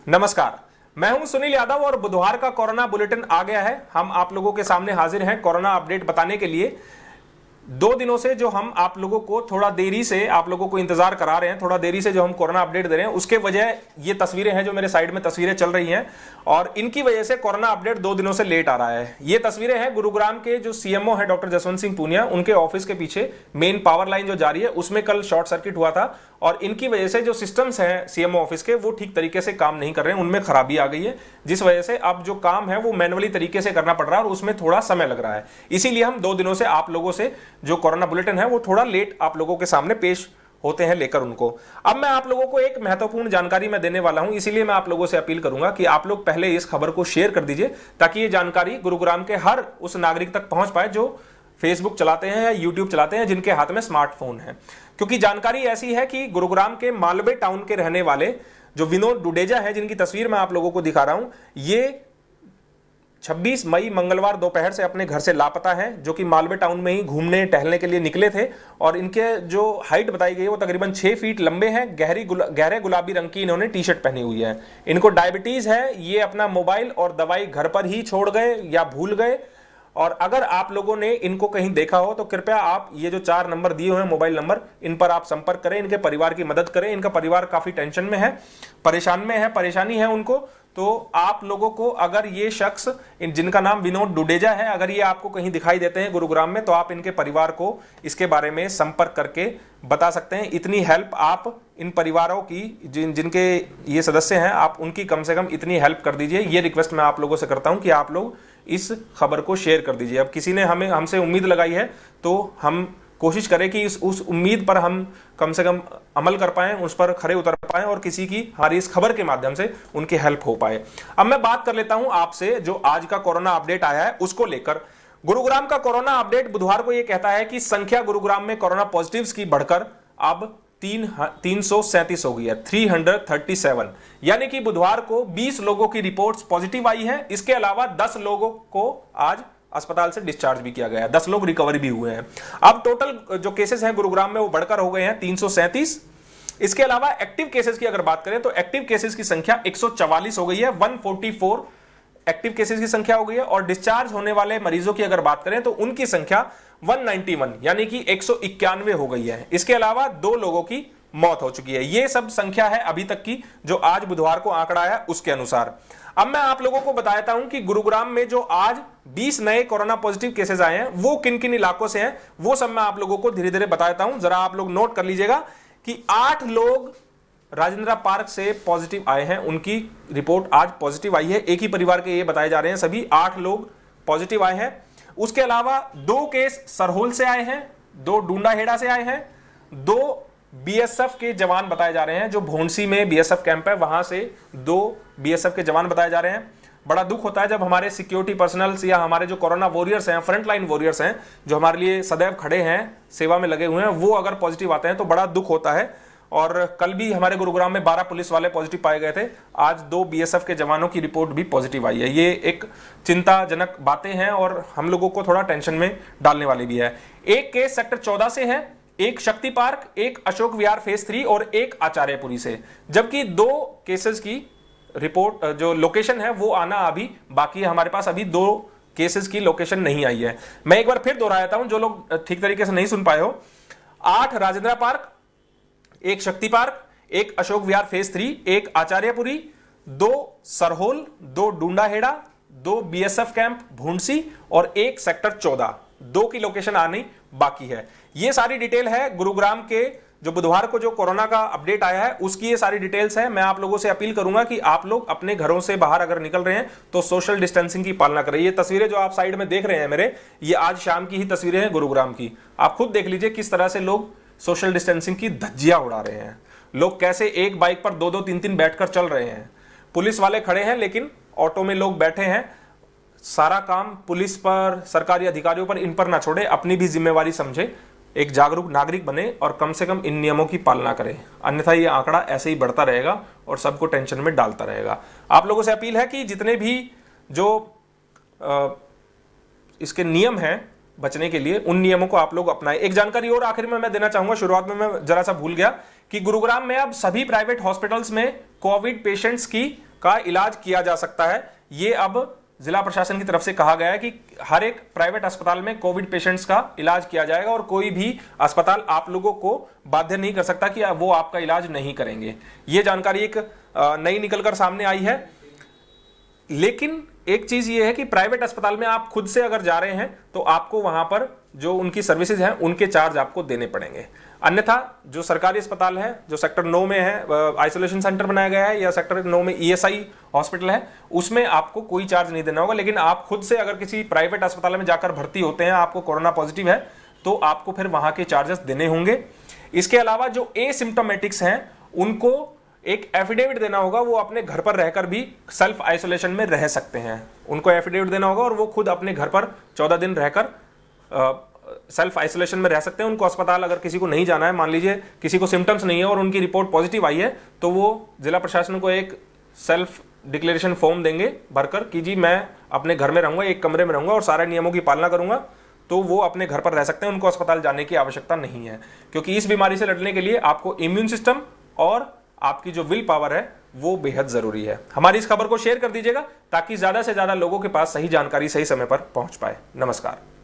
नमस्कार, मैं हूं सुनील यादव और बुधवार का कोरोना बुलेटिन आ गया है। हम आप लोगों के सामने हाजिर हैं कोरोना अपडेट बताने के लिए। 2 दिनों से जो हम आप लोगों को थोड़ा देरी से आप लोगों को इंतजार करा रहे हैं, थोड़ा देरी से जो हम कोरोना अपडेट दे रहे हैं, उसके वजह ये तस्वीरें हैं जो मेरे साइड में तस्वीरें चल रही हैं और इनकी वजह से कोरोना अपडेट 2 दिनों से लेट आ रहा है। ये तस्वीरें हैं गुरुग्राम के जो सीएमओ है डॉक्टर जसवंत सिंह पूनिया, उनके ऑफिस के पीछे मेन पावर लाइन जो जा रही है उसमें कल शॉर्ट सर्किट हुआ था और इनकी वजह से जो सिस्टम्स हैं सीएमओ ऑफिस के वो ठीक तरीके से काम नहीं कर रहे हैं, उनमें खराबी आ गई है, जिस वजह से अब जो काम है वो मैनुअली तरीके से करना पड़ रहा है और उसमें थोड़ा समय लग रहा है। इसीलिए हम 2 दिनों से आप लोगों से जो कोरोना बुलेटिन है वो थोड़ा लेट आप लोगों के सामने पेश होते हैं लेकर उनको। अब मैं आप लोगों को एक महत्वपूर्ण जानकारी मैं देने वाला हूं, इसीलिए मैं आप लोगों से अपील करूंगा कि आप लोग पहले इस खबर को शेयर कर दीजिए ताकि ये जानकारी गुरुग्राम के हर उस नागरिक तक पहुंच पाए जो फेसबुक चलाते हैं या यूट्यूब चलाते हैं, जिनके हाथ में स्मार्टफोन है। क्योंकि जानकारी ऐसी है कि गुरुग्राम के मालवे टाउन के रहने वाले जो विनोद डुडेजा है, जिनकी तस्वीर मैं आप लोगों को दिखा रहा हूं, ये 26 मई मंगलवार दोपहर से अपने घर से लापता है, जो कि मालवे टाउन में ही घूमने टहलने के लिए निकले थे और इनके जो हाइट बताई गई है वो तकरीबन 6 फीट लंबे हैं। गहरे गुलाबी रंग की इन्होंने टी शर्ट पहनी हुई है। इनको डायबिटीज है। ये अपना मोबाइल और दवाई घर पर ही छोड़ गए या भूल गए और अगर आप लोगों ने इनको कहीं देखा हो तो कृपया आप ये जो 4 नंबर दिए हुए हैं मोबाइल नंबर, इन पर आप संपर्क करें, इनके परिवार की मदद करें। इनका परिवार काफी टेंशन में है, परेशानी है उनको। तो आप लोगों को अगर ये शख्स जिनका नाम विनोद डुडेजा है, अगर ये आपको कहीं दिखाई देते हैं गुरुग्राम में, तो आप इनके परिवार को इसके बारे में संपर्क करके बता सकते हैं। इतनी हेल्प आप इन परिवारों की जिनके ये सदस्य हैं, आप उनकी कम से कम इतनी हेल्प कर दीजिए। ये रिक्वेस्ट मैं आप लोगों से करता हूं कि आप लोग इस खबर को शेयर कर दीजिए। अब किसी ने हमसे उम्मीद लगाई है तो हम कोशिश करें कि उस उम्मीद पर हम कम से कम अमल कर पाएं, उस पर खरे उतर पाएं और किसी की हमारी इस खबर के माध्यम से उनकी हेल्प हो पाए। अब मैं बात कर लेता हूं आपसे जो आज का कोरोना अपडेट आया है उसको लेकर। गुरुग्राम का कोरोना अपडेट बुधवार को यह कहता है कि संख्या गुरुग्राम में कोरोना पॉजिटिव्स की बढ़कर अब 337 हो गई है, 337। यानी कि बुधवार को 20 लोगों की रिपोर्ट्स पॉजिटिव आई है। इसके अलावा 10 लोगों को आज अस्पताल से डिस्चार्ज भी किया गया है, 10 लोग रिकवरी भी हुए हैं। अब टोटल जो केसेस हैं गुरुग्राम में वो बढ़कर हो गए हैं 337। इसके अलावा एक्टिव केसेस की अगर बात करें तो एक्टिव केसेस की संख्या 144 हो गई है, 144 एक्टिव केसेस की संख्या हो गई है। और डिस्चार्ज होने वाले मरीजों की अगर बात करें तो उनकी संख्या 191 यानी कि 191 हो गई है। इसके अलावा 2 लोगों की मौत हो चुकी है। ये सब संख्या है अभी तक की जो आज बुधवार को आंकड़ा आया उसके अनुसार। अब मैं आप लोगों को बताता हूं कि गुरुग्राम में जो आज 20 नए कोरोना पॉजिटिव केसेस आए हैं वो किन किन इलाकों से हैं, वो सब मैं आप लोगों को धीरे धीरे बताता हूं। जरा आप लोग नोट कर लीजिएगा कि 8 लोग राजेंद्र पार्क से पॉजिटिव आए हैं, उनकी रिपोर्ट आज पॉजिटिव आई है। एक ही परिवार के ये बताए जा रहे हैं, सभी 8 लोग पॉजिटिव आए हैं। उसके अलावा 2 केस सरहोल से आए हैं, 2 डूंडाहेड़ा से आए हैं, 2 बीएसएफ के जवान बताए जा रहे हैं, जो भोंसी में बीएसएफ कैंप है वहां से 2 बीएसएफ के जवान बताए जा रहे हैं। बड़ा दुख होता है जब हमारे सिक्योरिटी पर्सनल्स या हमारे जो कोरोना वॉरियर्स हैं, फ्रंटलाइन वॉरियर्स हैं, जो हमारे लिए सदैव खड़े हैं, सेवा में लगे हुए हैं, वो अगर पॉजिटिव आते हैं तो बड़ा दुख होता है। और कल भी हमारे गुरुग्राम में 12 पुलिस वाले पॉजिटिव पाए गए थे, आज 2 बीएसएफ के जवानों की रिपोर्ट भी पॉजिटिव आई है। ये एक चिंताजनक बातें हैं और हम लोगों को थोड़ा टेंशन में डालने वाली भी है। एक केस सेक्टर 14 से है, एक शक्ति पार्क, एक अशोक विहार फेज 3 और एक आचार्यपुरी से, जबकि 2 केसेस की रिपोर्ट जो लोकेशन है वो आना अभी बाकी है। हमारे पास अभी 2 केसेस की लोकेशन नहीं आई है। मैं एक बार फिर दोहराता हूं जो लोग ठीक तरीके से नहीं सुन पाए हो। 8 राजेंद्र पार्क, एक शक्ति पार्क, एक अशोक विहार फेज 3, एक आचार्यपुरी, 2 सरहोल, 2 डूंडाहेड़ा, 2 बीएसएफ कैंप भूंसी और एक सेक्टर 14, 2 की लोकेशन आनी बाकी है। ये सारी डिटेल है गुरुग्राम के जो बुधवार को जो कोरोना का अपडेट आया है उसकी ये सारी डिटेल्स है। मैं आप लोगों से अपील करूंगा कि आप लोग अपने घरों से बाहर अगर निकल रहे हैं तो सोशल डिस्टेंसिंग की पालना करें। ये तस्वीरें जो आप साइड में देख रहे हैं मेरे, ये आज शाम की ही तस्वीरें हैं गुरुग्राम की। आप खुद देख लीजिए किस तरह से लोग सोशल डिस्टेंसिंग की धज्जियां उड़ा रहे हैं। लोग कैसे एक बाइक पर 2-2, 3-3 बैठकर चल रहे हैं। पुलिस वाले खड़े हैं लेकिन ऑटो में लोग बैठे हैं। सारा काम पुलिस पर, सरकारी अधिकारियों पर, इन पर ना छोड़े, अपनी भी जिम्मेवारी समझे, एक जागरूक नागरिक बने और कम से कम इन नियमों की पालना करें। अन्यथा ये आंकड़ा ऐसे ही बढ़ता रहेगा और सबको टेंशन में डालता रहेगा। आप लोगों से अपील है कि जितने भी जो इसके नियम हैं बचने के लिए, उन नियमों को आप लोग अपनाएं। एक जानकारी और आखिर में मैं देना चाहूंगा, शुरुआत में मैं जरा सा भूल गया कि गुरुग्राम में अब सभी प्राइवेट हॉस्पिटल्स में कोविड पेशेंट्स का इलाज किया जा सकता है। ये अब जिला प्रशासन की तरफ से कहा गया है कि हर एक प्राइवेट अस्पताल में कोविड पेशेंट्स का इलाज किया जाएगा और कोई भी अस्पताल आप लोगों को बाध्य नहीं कर सकता कि वो आपका इलाज नहीं करेंगे। ये जानकारी एक नई निकलकर सामने आई है। लेकिन एक चीज ये है कि प्राइवेट अस्पताल में आप खुद से अगर जा रहे हैं तो आपको वहां पर जो उनकी सर्विसेज हैं उनके चार्ज आपको देने पड़ेंगे। अन्यथा जो सरकारी अस्पताल है, जो सेक्टर 9 में है आइसोलेशन सेंटर बनाया गया है, या सेक्टर 9 में ईएसआई हॉस्पिटल है, उसमें आपको कोई चार्ज नहीं देना होगा। लेकिन आप खुद से अगर किसी प्राइवेट अस्पताल में जाकर भर्ती होते हैं, आपको कोरोना पॉजिटिव है, तो आपको फिर वहां के चार्जेस देने होंगे। इसके अलावा जो एसिम्प्टोमेटिक्स हैं उनको एक एफिडेविट देना होगा। वो अपने घर पर रहकर भी सेल्फ आइसोलेशन में रह सकते हैं। उनको एफिडेविट देना होगा और वो खुद अपने घर पर 14 दिन रहकर सेल्फ आइसोलेशन में रह सकते हैं। उनको अस्पताल अगर किसी को नहीं जाना है, मान लीजिए किसी को सिम्टम्स नहीं है और उनकी रिपोर्ट पॉजिटिव आई है, तो वो जिला प्रशासन को एक सेल्फ डिक्लेरेशन फॉर्म देंगे भरकर कि जी मैं अपने घर में रहूंगा, एक कमरे में रहूंगा और सारे नियमों की पालना करूंगा, तो वो अपने घर पर रह सकते हैं। उनको अस्पताल जाने की आवश्यकता नहीं है, क्योंकि इस बीमारी से लड़ने के लिए आपको इम्यून सिस्टम और आपकी जो विल पावर है वो बेहद जरूरी है। हमारी इस खबर को शेयर कर दीजिएगा ताकि ज्यादा से ज्यादा लोगों के पास सही जानकारी सही समय पर पहुंच पाए। नमस्कार।